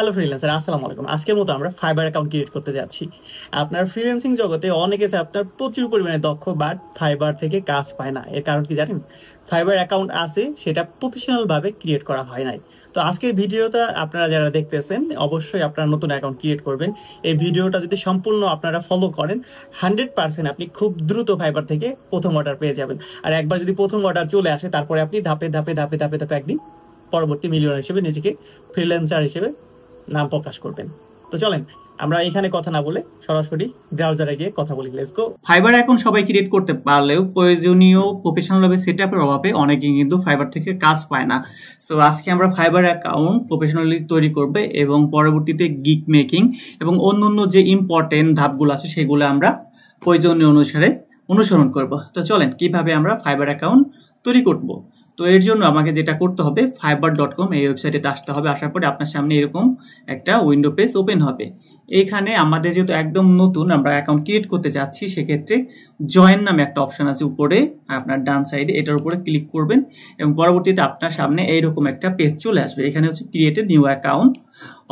Hello freelancer, আসসালামু আলাইকুম। আজকের মতো আমরা ফাইবার অ্যাকাউন্ট ক্রিয়েট করতে যাচ্ছি। আপনার ফ্রিল্যান্সিং জগতে অনেকে আছে আপনার প্রচুর পরিমাণে দক্ষ, বাট ফাইবার থেকে কাজ পায় না। এর কারণ কি জানেন? ফাইবার অ্যাকাউন্ট আছে, সেটা প্রফেশনাল ভাবে ক্রিয়েট করা হয় নাই। তো আজকের ভিডিওটা আপনারা যারা দেখতেছেন, অবশ্যই আপনারা নতুন অ্যাকাউন্ট ক্রিয়েট করবেন। এই ভিডিওটা যদি সম্পূর্ণ আপনারা ফলো করেন, 100% আপনি খুব দ্রুত ফাইবার থেকে প্রথম অর্ডার পেয়ে যাবেন। আর একবার যদি প্রথম অর্ডার চলে আসে, তারপরে আপনি ধাপে ধাপে ধাপে ধাপে ধাপে একদিন পরবর্তী মিলিয়নার হিসেবে নিজেকে ফ্রিল্যান্সার হিসেবে নাম প্রকাশ করবেন। তো চলেন আমরা এখানে কথা না বলে সরাসরি ব্রাউজারে গিয়ে কথা বলি। Let's go. ফাইবার এখন সবাই ক্রিয়েট করতে পারলেও প্রয়োজনীয় প্রফেশনাল ভাবে সেটআপের অভাবে অনেকে কিন্তু ফাইবার থেকে কাজ পায় না। সো আজকে আমরা ফাইবার অ্যাকাউন্ট প্রফেশনালি তৈরি করবে এবং পরবর্তীতে গিগ মেকিং এবং অন্যান্য যে ইম্পর্টেন্ট ধাপগুলো আছে সেগুলো আমরা প্রয়োজনীয় অনুসারে অনুসরণ করব। তো চলেন কিভাবে আমরা ফাইবার অ্যাকাউন্ট তৈরি করব। তো এর জন্য আমাকে যেটা করতে হবে, fiverr.com এই ওয়েবসাইটে আসতে হবে। আসার পরে আপনার সামনে এরকম একটা উইন্ডো পেজ ওপেন হবে। এইখানে আমাদের যেহেতু একদম নতুন আমরা অ্যাকাউন্ট ক্রিয়েট করতে যাচ্ছি, সেক্ষেত্রে জয়েন নামে একটা অপশন আছে উপরে আপনার ডান সাইডে, এটার উপরে ক্লিক করবেন এবং পরবর্তীতে আপনার সামনে এইরকম একটা পেজ চলে আসবে। এখানে হচ্ছে create a new account,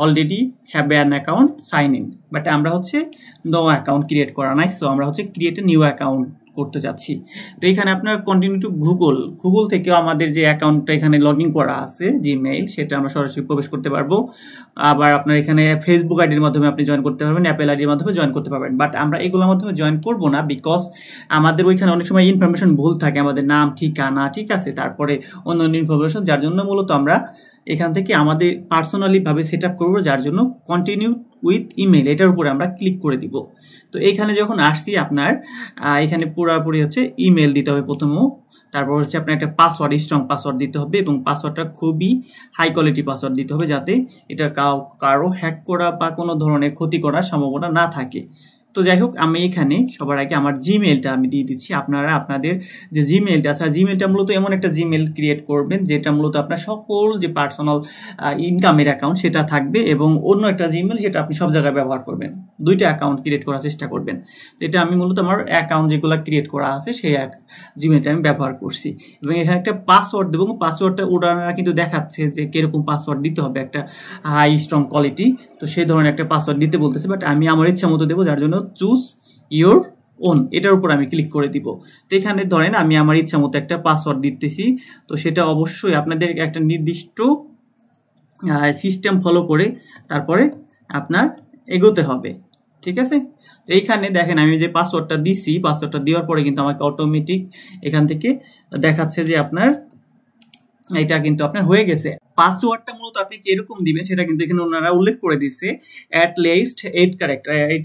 already have an account, sign in. But আমরা হচ্ছে নো অ্যাকাউন্ট ক্রিয়েট করা নাই, সো আমরা হচ্ছে ক্রিয়েট এ নিউ অ্যাকাউন্ট করতে যাচ্ছি। তো এখানে আপনার কন্টিনিউ টু গুগল থেকেও আমাদের যে অ্যাকাউন্টটা এখানে লগ ইন করা আছে জিমেইল, সেটা আমরা সরাসরি প্রবেশ করতে পারবো। আবার আপনার এখানে ফেসবুক আইডির মাধ্যমে আপনি জয়েন করতে পারবেন, অ্যাপেল আইডির মাধ্যমে জয়েন করতে পারবেন। বাট আমরা এগুলোর মাধ্যমে জয়েন করব না, বিকজ আমাদের ওইখানে অনেক সময় ইনফরমেশন ভুল থাকে, আমাদের নাম ঠিকানা ঠিক আছে, তারপরে অন্যান্য ইনফরমেশন, যার জন্য মূলত আমরা এখান থেকে আমাদের পার্সোনালি ভাবে সেট আপ করবো, যার জন্য কন্টিনিউ উইথ ইমেল এটার উপরে আমরা ক্লিক করে দিব। তো এখানে যখন আসছি আপনার এখানে পুরোপুরি হচ্ছে ইমেল দিতে হবে প্রথমেও, তারপর হচ্ছে আপনার একটা পাসওয়ার্ড, স্ট্রং পাসওয়ার্ড দিতে হবে এবং পাসওয়ার্ডটা খুবই হাই কোয়ালিটি পাসওয়ার্ড দিতে হবে, যাতে এটা কারো হ্যাক করা বা কোনো ধরনের ক্ষতি করার সম্ভাবনা না থাকে। তো যাই হোক, আমি এখানে সবার আগে আমার জিমেলটা আমি দিয়ে দিচ্ছি। আপনারা আপনাদের যে জিমেলটা আছে, জিমেলটা মূলত এমন একটা জিমেল ক্রিয়েট করবেন যেটা মূলত আপনার সকল যে পার্সোনাল ইনকামের অ্যাকাউন্ট সেটা থাকবে, এবং অন্য একটা জিমেল যেটা আপনি সব জায়গায় ব্যবহার করবেন। দুইটা অ্যাকাউন্ট ক্রিয়েট করার চেষ্টা করবেন। তো এটা আমি মূলত আমার অ্যাকাউন্ট যেগুলো ক্রিয়েট করা আছে সেই জিমেলটা আমি ব্যবহার করছি, এবং এখানে একটা পাসওয়ার্ড দেবো। পাসওয়ার্ডটা ওনারা কিন্তু দেখাচ্ছে যে কিরকম পাসওয়ার্ড দিতে হবে, একটা হাই স্ট্রং কোয়ালিটি, তো সেই ধরনের একটা পাসওয়ার্ড দিতে বলতেছে। বাট আমি আমার ইচ্ছা মতো দেবো, যার জন্য চুজ ইউর ওন এটার উপর আমি ক্লিক করে দিব। তো এখানে ধরেন আমি আমার ইচ্ছা মতো একটা পাসওয়ার্ড দিতেছি। তো সেটা অবশ্যই আপনাদের একটা নির্দিষ্ট সিস্টেম ফলো করে তারপরে আপনার এগোতে হবে, ঠিক আছে। তো এইখানে দেখেন আমি যে পাসওয়ার্ডটা দিছি, পাসওয়ার্ডটা দেওয়ার পরে কিন্তু আমাকে অটোমেটিক এখান থেকে দেখাচ্ছে যে আপনার এটা কিন্তু আপনার হয়ে গেছে। পাসওয়ার্ডটা মূলত আপনি কিরকম দিবেন সেটা কিন্তু এখানে ওনারা উল্লেখ করে দিছে। অ্যাট লিস্ট 8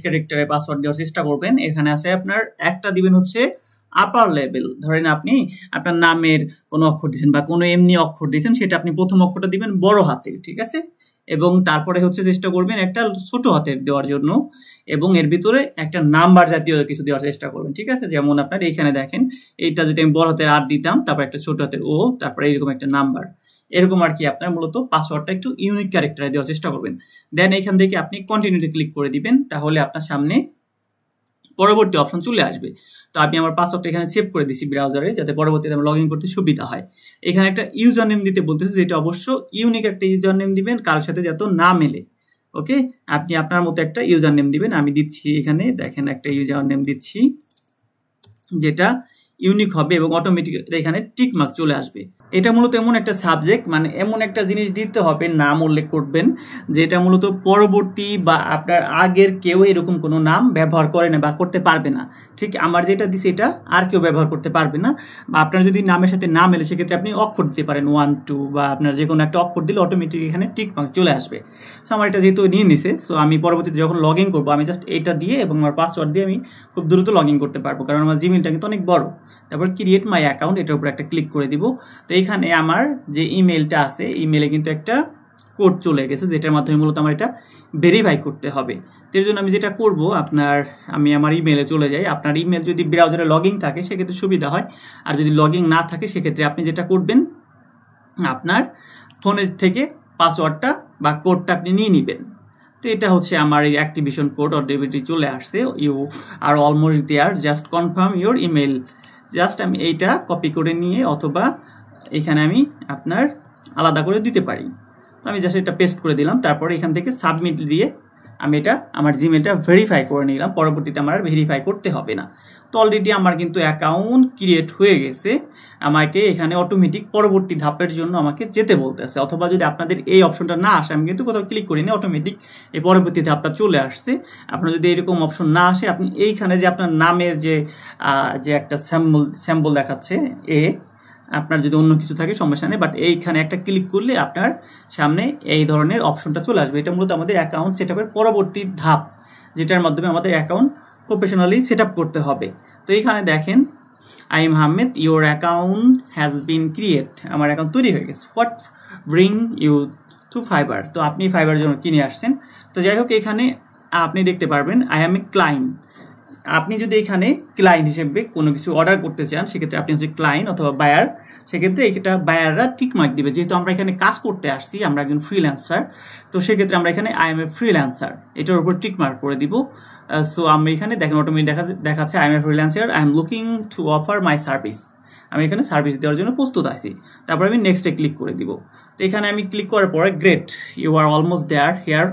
ক্যারেক্টারে পাসওয়ার্ড দেওয়ার চেষ্টা করবেন। এখানে আছে আপনার একটা দিবেন হচ্ছে আপার লেভেল, ধরেন আপনি আপনার নামের কোনো অক্ষর দিয়েছেন বা কোনো এমনি অক্ষর দিয়েছেন, সেটা আপনি প্রথম অক্ষরটা দিবেন বড় হাতের, ঠিক আছে। এবং তারপরে হচ্ছে চেষ্টা করবেন একটা ছোট হাতের দেওয়ার জন্য, এবং এর ভিতরে একটা নাম্বার জাতীয় কিছু দেওয়ার চেষ্টা করবেন, ঠিক আছে। যেমন আপনার এইখানে দেখেন, এইটা যদি আমি বড় হাতের আর দিতাম, তারপর একটা ছোট হাতের ও, তারপরে এরকম একটা নাম্বার, এরকম আর কি। আপনার মূলত পাসওয়ার্ডটা একটু ইউনিক ক্যারেক্টারে দেওয়ার চেষ্টা করবেন। দেন এখান থেকে আপনি কন্টিনিউতে ক্লিক করে দিবেন, তাহলে আপনার সামনে পরবর্তী অপশন চলে আসবে। তো আমি আমার পাসওয়ার্ডটা এখানে সেভ করে দিচ্ছি ব্রাউজারে, যাতে পরবর্তীতে আমার লগ ইন করতে সুবিধা হয়। এখানে একটা ইউজার নেম দিতে বলতেছে, যেটা অবশ্য ইউনিক একটা ইউজার নেম দিবেন, কারোর সাথে যাতে না মেলে। ওকে, আপনি আপনার মতো একটা ইউজার নেম দিবেন। আমি দিচ্ছি এখানে দেখেন একটা ইউজার নেম দিচ্ছি যেটা ইউনিক হবে, এবং অটোমেটিক এখানে টিক মার্ক চলে আসবে। এটা মূলত এমন একটা সাবজেক্ট, মানে এমন একটা জিনিস দিতে হবে, নাম উল্লেখ করবেন যেটা মূলত পরবর্তী বা আপনার আগের কেউ এরকম কোনো নাম ব্যবহার করে না বা করতে পারবে না। ঠিক আমার যেটা দিছি এটা আর কেউ ব্যবহার করতে পারবে না। বা আপনার যদি নামের সাথে নাম এলে সেক্ষেত্রে আপনি অক্ষর দিতে পারেন 1 2, বা আপনার যে কোনো একটা অক্ষর দিলে অটোমেটিক এখানে টিক মার্ক চলে আসবে। সো আমার এটা যেহেতু নিয়ে নিছে, সো আমি পরবর্তীতে যখন লগ ইন করবো আমি জাস্ট এটা দিয়ে এবং আমার পাসওয়ার্ড দিয়ে আমি খুব দ্রুত লগ ইন করতে পারবো, কারণ আমার জিমেলটা কিন্তু অনেক বড়। তারপর ক্রিয়েট মাই অ্যাকাউন্ট এটার উপর একটা ক্লিক করে দিব। তো এইখানে আমার যে ইমেলটা আছে, ইমেলে কিন্তু একটা কোড চলে গেছে, যেটার মাধ্যমে মূলত আমার এটা ভেরিফাই করতে হবে। এর জন্য আমি যেটা করব, আমি আমার ইমেলে চলে যাই। আপনার ইমেল যদি ব্রাউজারে লগ ইন থাকে সেক্ষেত্রে সুবিধা হয়, আর যদি লগ ইন না থাকে সেক্ষেত্রে আপনি যেটা করবেন, আপনার ফোনের থেকে পাসওয়ার্ডটা বা কোডটা আপনি নিয়ে নেবেন। তো এটা হচ্ছে আমার এই অ্যাক্টিভেশন কোড অলরেডি চলে আসছে। You are almost there, just confirm your email. Just আমি এইটা কপি করে নিয়ে অথবা এখানে আমি আপনার আলাদা করে দিতে পারি। তো আমি জাস্ট এটা পেস্ট করে দিলাম, তারপরে এখান থেকে সাবমিট দিয়ে আমি এটা আমার জিমেলটা ভেরিফাই করে নিলাম, পরবর্তীতে আমার আর ভেরিফাই করতে হবে না। তো অলরেডি আমার কিন্তু অ্যাকাউন্ট ক্রিয়েট হয়ে গেছে, আমাকে এখানে অটোমেটিক পরবর্তী ধাপের জন্য আমাকে যেতে বলতেছে। অথবা যদি আপনাদের এই অপশনটা না আসে, আমি কিন্তু কোথাও ক্লিক করিনি, অটোমেটিক এই পরবর্তী ধাপটা চলে আসছে। আপনার যদি এরকম অপশন না আসে, আপনি এইখানে যে আপনার নামের যে একটা স্যাম্বল দেখাচ্ছে আপনার যদি অন্য কিছু থাকে সমস্যা নেই, বাট এইখানে একটা ক্লিক করলে আপনার সামনে এই ধরনের অপশনটা চলে আসবে। এটা মূলত আমাদের অ্যাকাউন্ট সেটআপের পরবর্তী ধাপ, যেটার মাধ্যমে আমাদের অ্যাকাউন্ট প্রফেশনালি সেটআপ করতে হবে। তো এইখানে দেখেন I am Ahmed, your account has been create, আমার অ্যাকাউন্ট তৈরি হয়ে গেছে। What bring you to Fiverr, তো আপনি ফাইবার জন্য কিনে আসছেন। তো যাই হোক, এখানে আপনি দেখতে পারবেন আই এম এ ক্লায়েন্ট। আপনি যদি এখানে ক্লায়েন্ট হিসেবে কোনো কিছু অর্ডার করতে চান, সেক্ষেত্রে আপনি হচ্ছে ক্লায়েন্ট অথবা বায়ার, সেক্ষেত্রে এটা বায়াররা টিক মার্ক দিবে, যেহেতু আমরা এখানে কাজ করতে আসছি, আমরা একজন ফ্রিল্যান্সার, তো সেক্ষেত্রে আমরা এখানে আই এম এ ফ্রিল্যান্সার এটার উপর টিক মার্ক করে দিব। সো আমরা এখানে দেখেন অটোমেটিক দেখাচ্ছে I M a freelancer, I am looking to offer my service, আমি এখানে সার্ভিস দেওয়ার জন্য প্রস্তুত আছি। তারপর আমি নেক্সটে ক্লিক করে দিব। তো এখানে আমি ক্লিক করার পরে great, you are almost there here,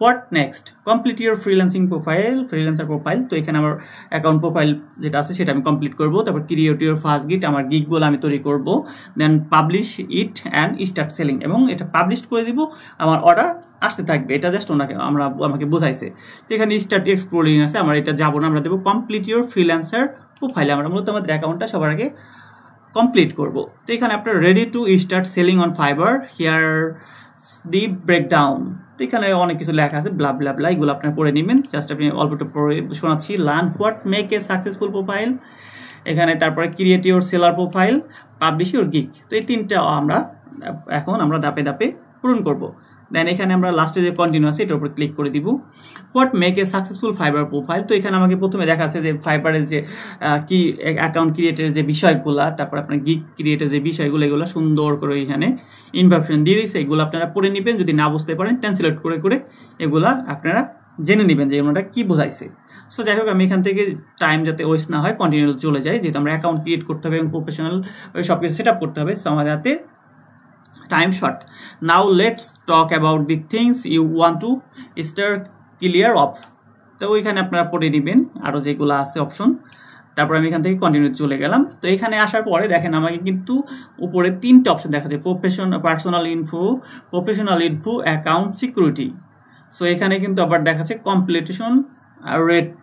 what next, complete your freelancing profile, freelancer profile. তো এখানে আমার অ্যাকাউন্ট প্রোফাইল যেটা আছে সেটা আমি কমপ্লিট করবো। তারপর ক্রিয়েট ইউর ফার্স্ট গিগ, আমার গিগগুলো আমি তৈরি করবো। Then publish it and start selling, এবং এটা পাবলিশ করে দিব, আমার অর্ডার আসতে থাকবে। এটা জাস্ট আমাকে বোঝাইছে। তো এখানে স্টার্ট এক্সপ্লোরিং আছে, আমরা এটা যাবো না, আমরা দেবো কমপ্লিট ইউর ফ্রিল্যান্সার প্রোফাইল। আমরা মূলত আমাদের অ্যাকাউন্টটা সবার আগে কমপ্লিট করব। তো এখানে আপনার ready to start selling on fibre, here the breakdown. তো এখানে অনেক কিছু লেখা আছে, ব্লা ব্লা ব্লা, এগুলো আপনার পড়ে নেবেন। জাস্ট আপনি অল্পটা পড়ে শোনাচ্ছি। Learn what make a successful profile, এখানে তারপরে create your seller profile, publish your gig. তো এই তিনটা আমরা ধাপে ধাপে পূরণ করব। দেন এখানে আমরা লাস্টে যে কন্টিনিউ আছে এটার উপর ক্লিক করে দিব। What make a successful fibre profile, তো এখানে আমাকে প্রথমে দেখাচ্ছে যে ফাইবারের যে কি অ্যাকাউন্ট ক্রিয়েটের যে বিষয়গুলো, তারপর আপনার গিগ ক্রিয়েটের যে বিষয়গুলো, এগুলো সুন্দর করে এখানে ইনফরমেশন দিয়ে দিচ্ছে। এগুলো আপনারা পড়ে নেবেন, যদি না বুঝতে পারেন ট্রান্সলেট করে করে এগুলা আপনারা জেনে নেবেন যে ওনারা কি বোঝাইছে। সো যাই হোক, আমি এখান থেকে টাইম যাতে ওয়েস্ট না হয় কন্টিনিউ চলে যায়, যেহেতু আমরা অ্যাকাউন্ট ক্রিয়েট করতে হবে এবং প্রফেশনাল সব কিছু সেট আপ করতে হবে। সো আমাদের হাতে time short. Now let's talk about the things you want to steer clear of. তো ওইখানে আপনারা পড়ে নেবেন আরো যেগুলো আছে অপশন। তারপর আমি এখান থেকে কন্টিনিউ চলে গেলাম। তো এখানে আসার পরে দেখেন আমাকে কিন্তু উপরে তিনটে অপশন দেখাচ্ছে, personal info, account security. So এখানে কিন্তু আবার দেখাচ্ছে কমপ্লিটেশন রেট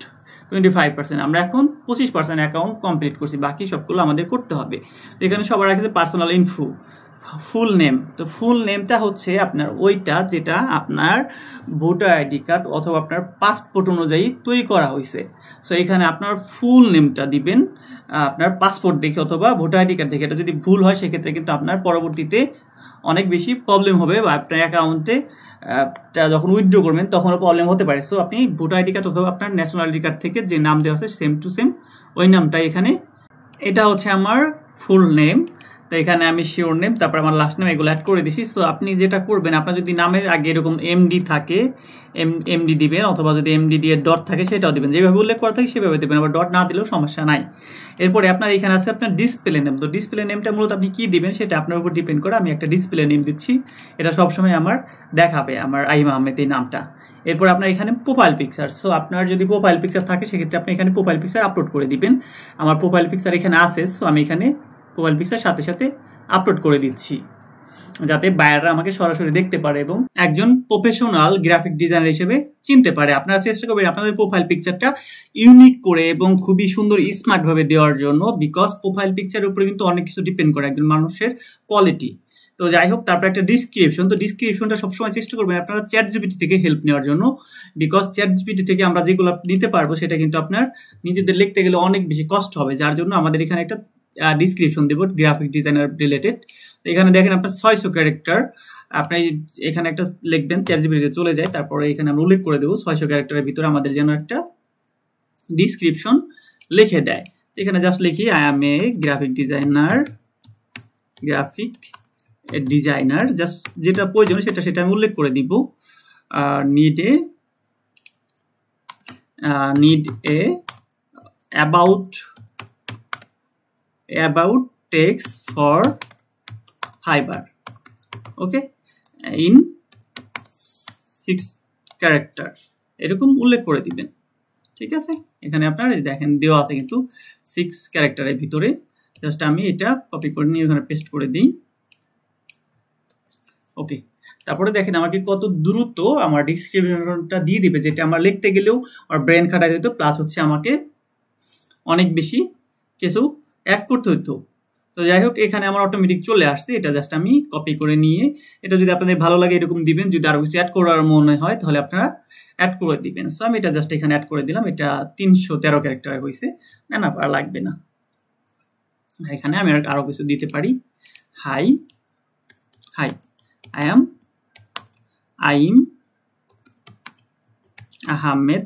25%। আমরা এখন 25% অ্যাকাউন্ট কমপ্লিট করছি, বাকি সবগুলো আমাদের করতে হবে। তো এখানে সবার রাখছে পার্সোনাল ইনফো, ফুল নেম। তো ফুল নেমটা হচ্ছে আপনার ওইটা যেটা আপনার ভোটার আইডি কার্ড অথবা আপনার পাসপোর্ট অনুযায়ী তৈরি করা হয়েছে। সো এখানে আপনার ফুল নেমটা দিবেন আপনার পাসপোর্ট দেখে অথবা ভোটার আইডি কার্ড দেখে। এটা যদি ভুল হয় সেক্ষেত্রে কিন্তু আপনার পরবর্তীতে অনেক বেশি প্রবলেম হবে, বা আপনার অ্যাকাউন্টে যখন উইথড্র করবেন তখনও প্রবলেম হতে পারে। সো আপনি ভোটার আইডি কার্ড অথবা আপনার ন্যাশনাল আইডি কার্ড থেকে যে নাম দেওয়া আছে সেম টু সেম ওই নামটা এখানে, এটা হচ্ছে আমার ফুল নেম। তো এখানে আমি শিওর নেম, তারপর আমার লাস্ট নেম, এগুলো অ্যাড করে দিছি। সো আপনি যেটা করবেন, আপনার যদি নামের আগে এরকম এমডি থাকে এমডি দিবেন, অথবা যদি এমডি দিয়ে ডট থাকে সেটাও দিবেন, যেভাবে উল্লেখ করা থাকে সেভাবে দেবেন, আবার ডট না দিলেও সমস্যা নাই। এরপরে আপনার এখানে আছে আপনার ডিসপ্লে নেম। তো ডিসপ্লে নেমটা মূলত আপনি কি দিবেন সেটা আপনার উপর ডিপেন্ড করে। আমি একটা ডিসপ্লে নেম দিচ্ছি, এটা সবসময় আমার দেখাবে আমার আইম আহমেদ এই নামটা। এরপর আপনার এখানে প্রোফাইল পিকচার। সো আপনার যদি প্রোফাইল পিকচার থাকে সেক্ষেত্রে আপনি এখানে প্রোফাইল পিকচার আপলোড করে দিবেন। আমার প্রোফাইল পিকচার এখানে আছে, সো আমি এখানে প্রোফাইল পিকচার সাথে সাথে আপলোড করে দিচ্ছি, যাতে বায়াররা আমাকে সরাসরি দেখতে পারে এবং একজন প্রফেশনাল গ্রাফিক ডিজাইনার হিসেবে চিনতে পারে। আপনারা চেষ্টা করবেন আপনাদের প্রোফাইল পিকচারটা ইউনিক করে এবং খুবই সুন্দর স্মার্ট ভাবে দেওয়ার জন্য, বিকজ প্রোফাইল পিকচারের উপরে কিন্তু অনেক কিছু ডিপেন্ড করে একজন মানুষের কোয়ালিটি। তো যাই হোক, তারপর একটা ডিসক্রিপশন। তো ডিসক্রিপশনটা সবসময় চেষ্টা করবেন আপনারা চ্যাটজিপিটি থেকে হেল্প নেওয়ার জন্য, বিকজ চ্যাটজিপিটি থেকে আমরা যেগুলো নিতে পারবো সেটা কিন্তু আপনার নিজেদের লিখতে গেলে অনেক বেশি কষ্ট হবে, যার জন্য আমাদের এখানে একটা ডিসক্রিপশন দেব গ্রাফিক ডিজাইনার রিলেটেড। তো এখানে দেখেন আপনার 600 ক্যারেক্টার, আপনি এখানে একটা লিখবেন, চ্যাটজিপিটিতে চলে যায়, তারপরে এখানে আমরা উল্লেখ করে দেবো 600 ক্যারেক্টারের ভিতরে আমাদের যেন একটা ডিসক্রিপশন লিখে দেয়। তো এখানে জাস্ট লিখি I M A graphic designer, just যেটা প্রয়োজন সেটা আমি উল্লেখ করে দিব। Need a about text for Fiverr, okay, in 6 character এরকম উল্লেখ করে দিবেন। ঠিক আছে, এখানে আপনার দেখেন দেওয়া আছে কিন্তু 6 ক্যারেক্টারের ভিতরে। জাস্ট আমি এটা কপি করে নিয়ে এখানে পেস্ট করে দিই। ওকে, তারপরে দেখেন আমাকে কত দ্রুত আমার ডিসক্রিপশনটা দিয়ে দিবে, যেটা আমার লিখতে গেলেও আর ব্রেন খাটাই দিত, প্লাস হচ্ছে আমাকে অনেক বেশি কিছু অ্যাড করতে হতো। তো যাই হোক, এখানে আমার অটোমেটিক চলে আসছে। এটা জাস্ট আমি কপি করে নিয়ে, এটা যদি আপনাদের ভালো লাগে এরকম দিবেন, যদি আরো কিছু অ্যাড করার মনে হয় তাহলে আপনারা অ্যাড করে দিবেন। সো আমি এটা জাস্ট এখানে অ্যাড করে দিলাম। এটা 313 ক্যারেক্টার হয়েছে, না আর লাগবে না। এখানে আমি আরো কিছু দিতে পারি। Hi I'm Ahmed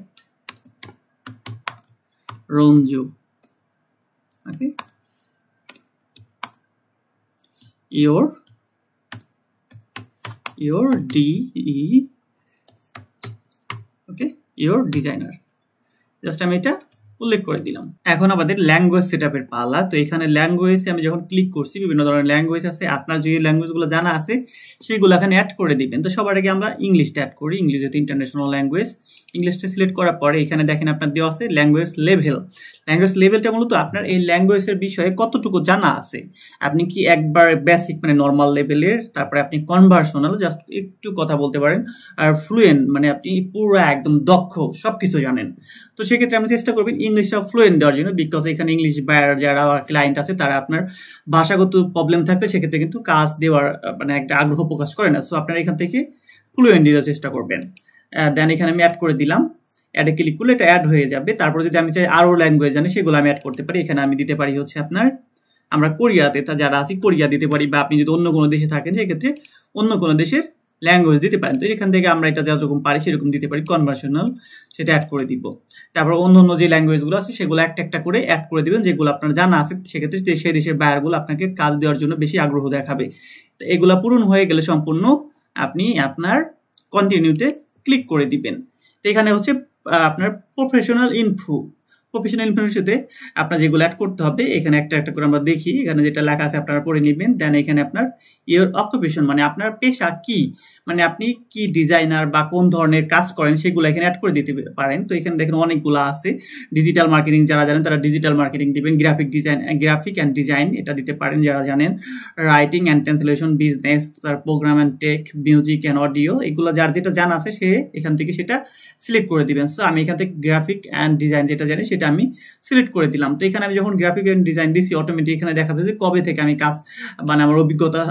Ranju. Okay, your your designer। Just আমি এটা উল্লেখ করে দিলাম। এখন আমাদের ল্যাঙ্গুয়েজ সেটআপের পালা। তো এখানে ল্যাঙ্গুয়েজে আমি যখন ক্লিক করছি, বিভিন্ন ধরনের ল্যাঙ্গুয়েজ আছে। আপনার যে ল্যাঙ্গুয়েজগুলো জানা আছে সেগুলো এখানে অ্যাড করে দিবেন। তো সবার আগে আমরা ইংলিশটা অ্যাড করি। ইংলিশ যেহেতু ইন্টারন্যাশনাল ল্যাঙ্গুয়েজ, ইংলিশটা সিলেক্ট করার পরে এখানে দেখেন আপনার দেওয়া আছে ল্যাঙ্গুয়েজ লেভেল। ল্যাঙ্গুয়েজ লেভেলটা মূলত আপনার এই ল্যাঙ্গুয়েজের বিষয়ে কতটুকু জানা আছে। আপনি কি একবার বেসিক মানে নর্মাল লেভেলের, তারপরে আপনি কনভার্সনাল জাস্ট একটু কথা বলতে পারেন, আর ফ্লুয়েন্ট মানে আপনি পুরো একদম দক্ষ, সবকিছু জানেন। তো সেক্ষেত্রে আপনি চেষ্টা করবেন ইংলিশটা ফ্লুয়েন্ট দেওয়ার জন্য, বিকজ এখানে ইংলিশ বায়ার যারা ক্লায়েন্ট আছে তারা আপনার ভাষাগত প্রবলেম থাকলে সেক্ষেত্রে কিন্তু কাজ দেওয়ার মানে একটা আগ্রহ প্রকাশ করে না। সো আপনারা এখান থেকে ফ্লুয়েন্ট দেওয়ার চেষ্টা করবেন। দেন এখানে আমি অ্যাড করে দিলাম। অ্যাডে ক্লিক করলে এটা অ্যাড হয়ে যাবে। তারপরে যদি আমি চাই আরও ল্যাঙ্গুয়েজ জানি সেগুলো আমি অ্যাড করতে পারি। এখানে আমি দিতে পারি হচ্ছে আপনার, আমরা কোরিয়াতে যারা আছি কোরিয়া দিতে পারি, বা আপনি যদি অন্য কোনো দেশে থাকেন সেক্ষেত্রে অন্য কোনো দেশের ল্যাঙ্গুয়েজ দিতে পারেন। তো এখান থেকে আমরা এটা যেরকম পারি সেরকম দিতে পারি, কনভার্সনাল, সেটা অ্যাড করে দিব। তারপর অন্য অন্য যে ল্যাঙ্গুয়েজগুলো আছে সেগুলো একটা একটা করে অ্যাড করে দিবেন, যেগুলো আপনার জানা আছে। সেক্ষেত্রে সেই দেশের বায়ারগুলো আপনাকে কাজ দেওয়ার জন্য বেশি আগ্রহ দেখাবে। তো এগুলা পূরণ হয়ে গেলে সম্পূর্ণ আপনি আপনার কন্টিনিউতে ক্লিক করে দিবেন। তো এখানে হচ্ছে আপনার প্রফেশনাল ইনফরমেশনে আপনার যেগুলো অ্যাড করতে হবে এখানে একটা একটা করে আমরা দেখি। এখানে যেটা লেখা আছে আপনারা পড়ে নেবেন। দেন এখানে আপনার ইওর অকুপেশন মানে আপনার পেশা কি, মানে আপনি কি ডিজাইনার বা কোন ধরনের কাজ করেন সেগুলো এখানে অ্যাড করে দিতে পারেন। তো এখানে দেখেন অনেকগুলো আছে। ডিজিটাল মার্কেটিং যারা জানেন তারা ডিজিটাল মার্কেটিং দিবেন। গ্রাফিক অ্যান্ড ডিজাইন এটা দিতে পারেন যারা জানেন। রাইটিং অ্যান্ড ট্রান্সলেশন, বিজনেস, তার program and tech, music and audio, এগুলো যার যেটা জানা আছে সে এখান থেকে সেটা সিলেক্ট করে দিবেন। সো আমি এখান থেকে গ্রাফিক অ্যান্ড ডিজাইন যেটা জানি সেটা আমি সিলেক্ট করে দিলাম। তো এখানে আমি যখন গ্রাফিক অ্যান্ড ডিজাইন দিছি অটোমেটিক এখানে দেখা যাচ্ছে যে কবে থেকে আমি কাজ মানে আমার অভিজ্ঞতা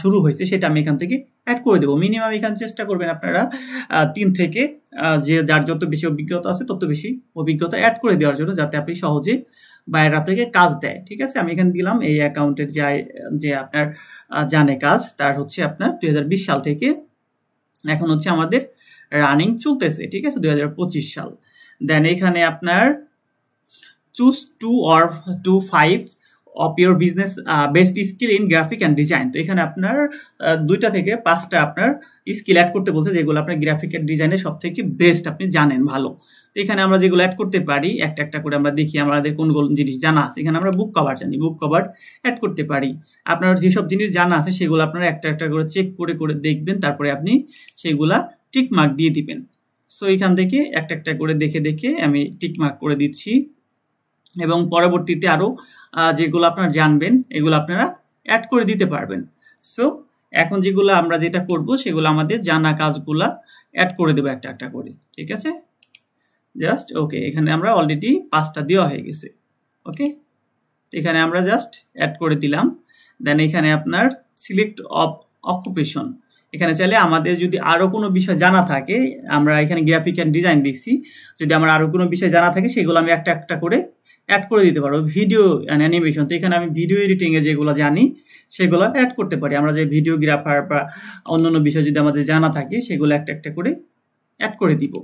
শুরু হয়েছে সেটা আমি এখান থেকে অ্যাড করে দেবো। মিনিমাম এখানে চেষ্টা করবেন আপনারা 3 থেকে যে যার যত বেশি অভিজ্ঞতা আছে তত বেশি অভিজ্ঞতা অ্যাড করে দেওয়ার জন্য, যাতে আপনি সহজে বাইরে আপনাকে কাজ দেয়। ঠিক আছে, আমি এখানে দিলাম এই অ্যাকাউন্টের যে আপনার জানে কাজ, তার হচ্ছে আপনার 2020 সাল থেকে এখন হচ্ছে আমাদের রানিং চলতেছে। ঠিক আছে, 2025 সাল। দেন এখানে আপনার choose 2 or 5 of your business best skill in graphic and design। তো এখানে আপনার 2টা থেকে 5টা আপনার স্কিল অ্যাড করতে বলছে, যেগুলো আপনার গ্রাফিক এন্ড ডিজাইনের সব থেকে বেস্ট আপনি জানেন ভালো। তো এখানে আমরা যেগুলো অ্যাড করতে পারি একটা একটা করে আমরা দেখি আমাদের কোন কোন জিনিস জানা আছে। এখানে আমরা বুক কভার জানি, বুক কভার অ্যাড করতে পারি। আপনার যেসব জিনিস জানা আছে সেগুলো আপনারা একটা একটা করে চেক করে করে দেখবেন, তারপরে আপনি সেগুলা টিক মার্ক দিয়ে দিবেন। সো এখান থেকে একটা একটা করে দেখে দেখে আমি টিক মার্ক করে দিচ্ছি, এবং পরবর্তীতে আরও যেগুলো আপনারা জানবেন এগুলো আপনারা অ্যাড করে দিতে পারবেন। সো এখন যেগুলো আমরা যেটা করব সেগুলো আমাদের জানা কাজগুলা অ্যাড করে দেবো একটা একটা করে। ঠিক আছে, জাস্ট ওকে। এখানে আমরা অলরেডি 5টা দেওয়া হয়ে গেছে। ওকে, এখানে আমরা জাস্ট অ্যাড করে দিলাম। দেন এখানে আপনার সিলেক্ট অকুপেশন, এখানে চাইলে আমাদের যদি আরও কোনো বিষয় জানা থাকে, আমরা এখানে গ্রাফিক অ্যান্ড ডিজাইন দিচ্ছি, যদি আমার আরও কোনো বিষয় জানা থাকে সেগুলো আমি একটা একটা করে অ্যাড করে দিতে পারবো। ভিডিও অ্যান্ড অ্যানিমেশন, তো এখানে আমি ভিডিও এডিটিংয়ে যেগুলো জানি সেগুলো অ্যাড করতে পারি। আমরা যে ভিডিওগ্রাফার বা অন্যান্য বিষয় যদি আমাদের জানা থাকে সেগুলো একটা একটা করে অ্যাড করে দিব।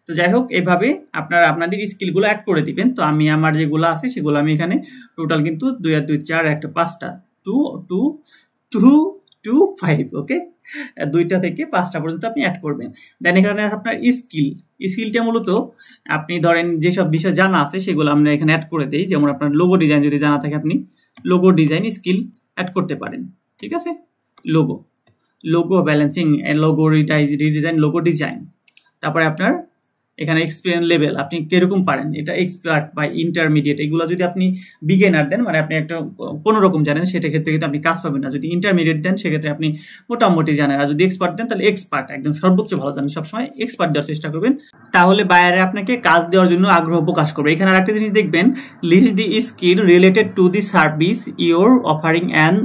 তো যাই হোক, এভাবে আপনারা আপনাদের স্কিলগুলো অ্যাড করে দিবেন। তো আমি আমার যেগুলো আছে সেগুলো আমি এখানে টোটাল কিন্তু 2 আর 2 4 একটা 5টা 2 5 ওকে, 2টা থেকে 5টা পর্যন্ত আপনি অ্যাড করবেন। দেন এখানে আপনার স্কিলটা মূলত আপনি ধরেন যেসব বিষয় জানা আছে সেগুলো আমরা এখানে অ্যাড করে দিই। যেমন আপনার লোগো ডিজাইন যদি জানা থাকে আপনি লোগো ডিজাইন স্কিল অ্যাড করতে পারেন। ঠিক আছে, logo logo balancing, logo redesign, logo design. তারপরে আপনার এখানে এক্সপিরিয়েন্স লেভেল, আপনি কিরকম পারেন, এটা এক্সপার্ট বা ইন্টারমিডিয়েট। এগুলো যদি আপনি বিগিনার দেন, মানে আপনি একটা কোনো রকম জানেন, সেটা ক্ষেত্রে কিন্তু আপনি কাজ পাবেন না। যদি ইন্টারমিডিয়েট দেন সেক্ষেত্রে আপনি মোটামুটি জানেন, আর যদি এক্সপার্ট দেন তাহলে এক্সপার্ট, একদম সর্বোচ্চ ভালো জানেন। সবসময় এক্সপার্ট দেওয়ার চেষ্টা করবেন, তাহলে বায়ারে আপনাকে কাজ দেওয়ার জন্য আগ্রহ প্রকাশ করবে। এখানে আরেকটা জিনিস দেখবেন, list the skill related to the service your offering and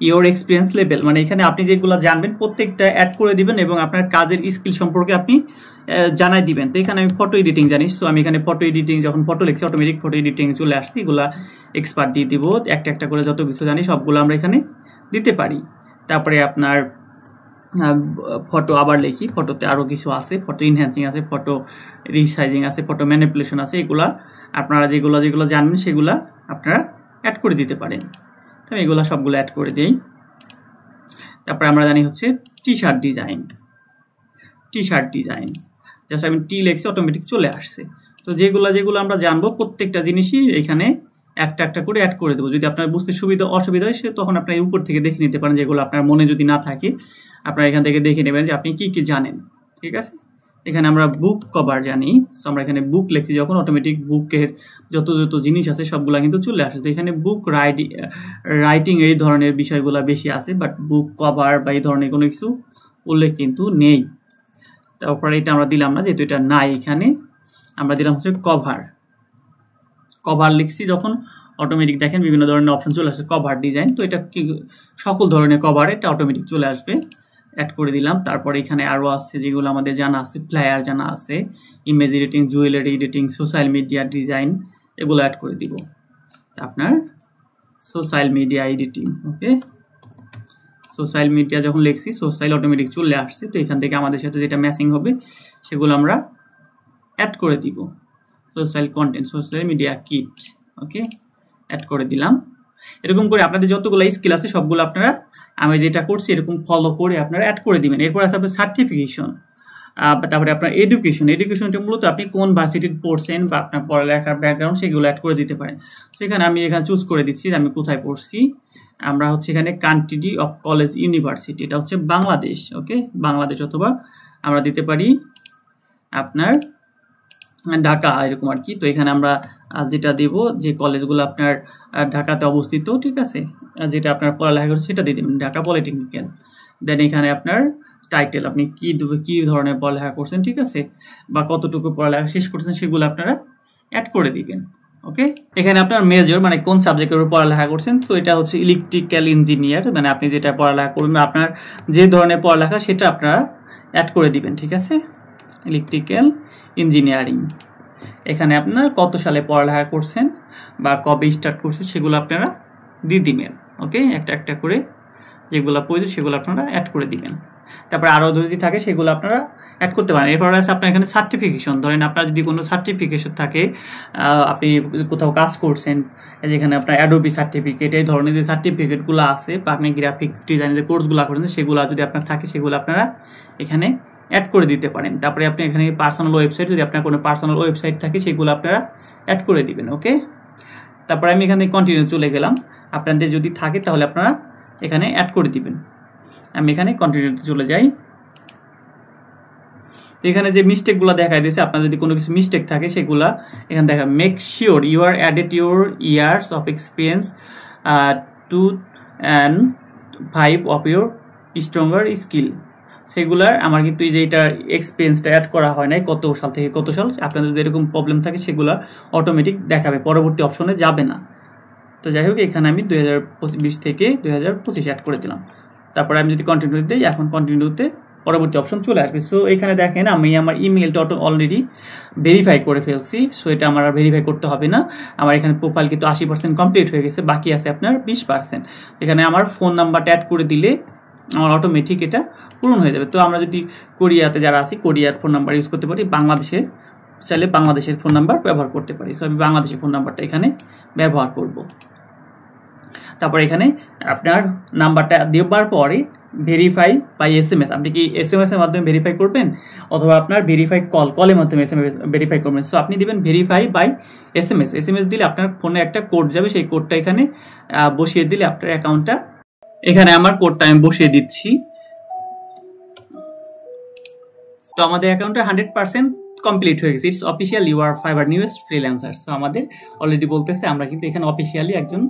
your experience level. মানে এখানে আপনি যেগুলো জানবেন প্রত্যেকটা অ্যাড করে দিবেন এবং আপনার কাজের স্কিল সম্পর্কে আপনি জানাই দিবেন। তো এখানে আমি ফটো এডিটিং জানি, সো আমি এখানে ফটো এডিটিং, যখন ফটো লিখছি অটোমেটিক ফটো এডিটিং চলে আসছে, এগুলা এক্সপার্ট দিয়ে দিব। একটা একটা করে যত কিছু জানি সবগুলো আমরা এখানে দিতে পারি। তারপরে আপনার ফটো আবার লিখি, ফটোতে আরও কিছু আছে, ফটো ইনহ্যান্সিং আছে, ফটো রিসাইজিং আছে, ফটো ম্যানিপুলেশন আছে। এগুলা আপনারা যেগুলো যেগুলো জানবেন সেগুলা আপনারা অ্যাড করে দিতে পারেন। তো আমি এগুলো সবগুলো অ্যাড করে দিই। তারপরে আমরা জানি হচ্ছে টি শার্ট ডিজাইন, জাস্ট আমি টি লেখছি অটোমেটিক চলে আসছে। তো যেগুলো যেগুলো আমরা জানবো প্রত্যেকটা জিনিসই এখানে একটা একটা করে অ্যাড করে দেবো। যদি আপনার বুঝতে অসুবিধা হয়, তখন আপনার উপর থেকে দেখে নিতে পারেন। যেগুলো আপনার মনে যদি না থাকে আপনারা এখান থেকে দেখে নেবেন যে আপনি কি কি জানেন। ঠিক আছে, এখানে আমরা বুক কভার জানি, সো আমরা এখানে বুক লিখছি যখন অটোমেটিক বুকের যত যত জিনিস আছে সবগুলা কিন্তু চলে আসে। তো এখানে বুক রাইটিং এই ধরনের বিষয়গুলো বেশি আছে, বাট বুক কভার বা এই ধরনের কোনো কিছু উল্লেখ কিন্তু নেই। তারপরে এটা আমরা দিলাম না, যেহেতু এটা নাই, এখানে আমরা দিলাম হচ্ছে কভার লিখছি যখন অটোমেটিক দেখেন বিভিন্ন ধরনের অপশন চলে আসে, কভার ডিজাইন। তো এটা কি সকল ধরনের কভার, এটা অটোমেটিক চলে আসবে, অ্যাড করে দিলাম। তারপরে এখানে আরও আছে যেগুলো আমাদের জানা আছে, ফ্লায়ার জানা আছে, image editing, jewellery editing, social media design, এগুলো অ্যাড করে দিব। আপনার সোশ্যাল মিডিয়া এডিটিং, ওকে, সোশ্যাল মিডিয়া যখন লিখছি সোশ্যাল অটোমেটিক চলে আসছে। তো এখান থেকে আমাদের সাথে যেটা ম্যাচিং হবে সেগুলো আমরা অ্যাড করে দিব। Social content, social media kit, okay, add করে দিলাম। এরকম করে আপনাদের যতগুলো স্কিল আছে সবগুলো আপনারা আমি যেটা করছি এরকম ফলো করে আপনারা অ্যাড করে দিবেন। এরপর আছে আপনার সার্টিফিকেশন, তারপরে আপনার এডুকেশনটা মূলত আপনি কোন ভার্সিটির পড়ছেন বা আপনার পড়ালেখার ব্যাকগ্রাউন্ড সেগুলো অ্যাড করে দিতে পারেন। তো এখানে আমি চুজ করে দিচ্ছি আমি কোথায় পড়ছি। আমরা হচ্ছে এখানে কান্ট্রি অফ কলেজ ইউনিভার্সিটি, এটা হচ্ছে বাংলাদেশ, ওকে, বাংলাদেশ, অথবা আমরা দিতে পারি আপনার ঢাকা, এরকম আর কি। তো এখানে আমরা যেটা দেব, যে কলেজগুলো আপনার ঢাকাতে অবস্থিত, ঠিক আছে, যেটা আপনার পড়ালেখা করছে সেটা দিয়ে দেবেন, ঢাকা পলিটেকনিক্যাল। দেন এখানে আপনার টাইটেল, আপনি কি ধরনের পড়ালেখা করছেন, ঠিক আছে, বা কতটুকু পড়ালেখা শেষ করছেন সেগুলো আপনারা অ্যাড করে দিবেন। ওকে, এখানে আপনার মেজর মানে কোন সাবজেক্টের উপর পড়ালেখা করছেন, তো এটা হচ্ছে ইলেকট্রিক্যাল ইঞ্জিনিয়ার, মানে আপনি যেটা পড়ালেখা করবেন আপনার যে ধরনের পড়ালেখা সেটা আপনারা অ্যাড করে দিবেন। ঠিক আছে, ইলেকট্রিক্যাল ইঞ্জিনিয়ারিং, এখানে আপনার কত সালে পড়ালেখা করছেন বা কবে স্টার্ট করছেন সেগুলো আপনারা দিয়ে দিবেন। ওকে, একটা একটা করে যেগুলো প্রয়োজন সেগুলো আপনারা অ্যাড করে দিবেন। তারপরে আরও যদি থাকে সেগুলো আপনারা অ্যাড করতে পারেন। এরপর আছে আপনার এখানে সার্টিফিকেশন, ধরেন আপনার যদি কোনো সার্টিফিকেশন থাকে, আপনি কোথাও কাজ করছেন, যেখানে আপনার অ্যাডোবি সার্টিফিকেট, এই ধরনের যে সার্টিফিকেটগুলো আছে, বা আপনি গ্রাফিক্স ডিজাইনের যে কোর্সগুলো করেছেন সেগুলো যদি আপনার থাকে সেগুলো আপনারা এখানে অ্যাড করে দিতে পারেন। তারপরে আপনি এখানে পার্সোনাল ওয়েবসাইট, যদি আপনার কোনো পার্সোনাল ওয়েবসাইট থাকে সেগুলো আপনারা অ্যাড করে দিবেন। ওকে, তারপরে আমি এখানে কন্টিনিউ চলে গেলাম, আপনাদের যদি থাকে তাহলে আপনারা এখানে অ্যাড করে দিবেন। আমি এখানে কন্টিনিউতে চলে যাই। তো এখানে যে মিস্টেকগুলো দেখাই দিয়েছে, আপনার যদি কোনো কিছু মিস্টেক থাকে সেগুলা এখানে দেখা, make sure you are added your years of experience 2 and 5 of your stronger skill. সেগুলার আমার কিন্তু এই যে এটা এক্সপিরিয়েন্সটা অ্যাড করা হয় নাই, কত সাল থেকে কত সাল। আপনাদের যদি এরকম প্রবলেম থাকে সেগুলো অটোমেটিক দেখাবে, পরবর্তী অপশনে যাবে না। তো যাই হোক, এখানে আমি 2020 থেকে 2025 অ্যাড করে দিলাম। তারপরে আমি যদি কন্টিনিউ দিই, এখন কন্টিনিউতে পরবর্তী অপশন চলে আসবে। সো এখানে দেখেন আমি আমার ইমেলটা অলরেডি ভেরিফাই করে ফেলছি, সো এটা আমার আর ভেরিফাই করতে হবে না। আমার এখানে প্রোফাইল কিন্তু 80% কমপ্লিট হয়ে গেছে, বাকি আছে আপনার 20%। এখানে আমার ফোন নাম্বারটা অ্যাড করে দিলে আমার অটোমেটিক এটা পূরণ হয়ে যাবে। তো আমরা যদি কোরিয়াতে যারা আছি কোরিয়ার ফোন নাম্বার ইউজ করতে পারি, বাংলাদেশে চাইলে বাংলাদেশের ফোন নাম্বার ব্যবহার করতে পারি। সো আমি বাংলাদেশের ফোন নাম্বারটা এখানে ব্যবহার করব। তারপর এখানে আপনার নাম্বারটা দেওয়ার পরে ভেরিফাই বাই SMS, আপনি কি SMS এর মাধ্যমে ভেরিফাই করবেন অথবা আপনার ভেরিফাই কলের মাধ্যমে SMS ভেরিফাই করবেন। সো আপনি দিবেন ভেরিফাই বাই SMS দিলে আপনার ফোনে একটা কোড যাবে, সেই কোডটা এখানে বসিয়ে দিলে আপনার অ্যাকাউন্টটা, এখানে আমার কোডটা আমি বসিয়ে দিচ্ছি। তো আমাদের অ্যাকাউন্টে 100% কমপ্লিট হয়ে গেছে। It's official you are Fiverr newest freelancer. So আমাদের অলরেডি বলতেছে আমরা কিন্তু এখানে অফিসিয়ালি একজন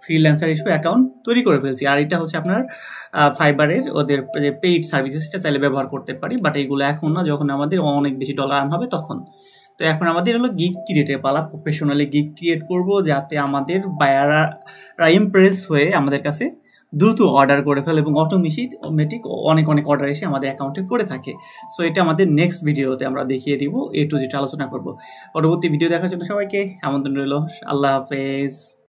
ফ্রিল্যান্সার হিসেবে অ্যাকাউন্ট তৈরি করে ফেলছি। আর এটা হচ্ছে আপনার ফাইবারের ওদের যে পেইড সার্ভিসেস সেটা চাইলে ব্যবহার করতে পারি, বাট এইগুলো এখন না, যখন আমাদের অনেক বেশি ডলার আর্ন হবে তখন। তো এখন আমাদের হলো গিগ ক্রিয়েটের পালা। প্রফেশনালি গিগ ক্রিয়েট করব যাতে আমাদের বায়াররা ইমপ্রেস হয়ে আমাদের কাছে দ্রুত অর্ডার করে ফেলে এবং অটোমেটিক অনেক অর্ডার এসে আমাদের অ্যাকাউন্টে পড়ে থাকে। সো এটা আমাদের নেক্সট ভিডিওতে আমরা দেখিয়ে দিব, A to Z আলোচনা করব। পরবর্তী ভিডিও দেখার জন্য সবাইকে আমন্ত্রণ রইল। আল্লাহ হাফেজ।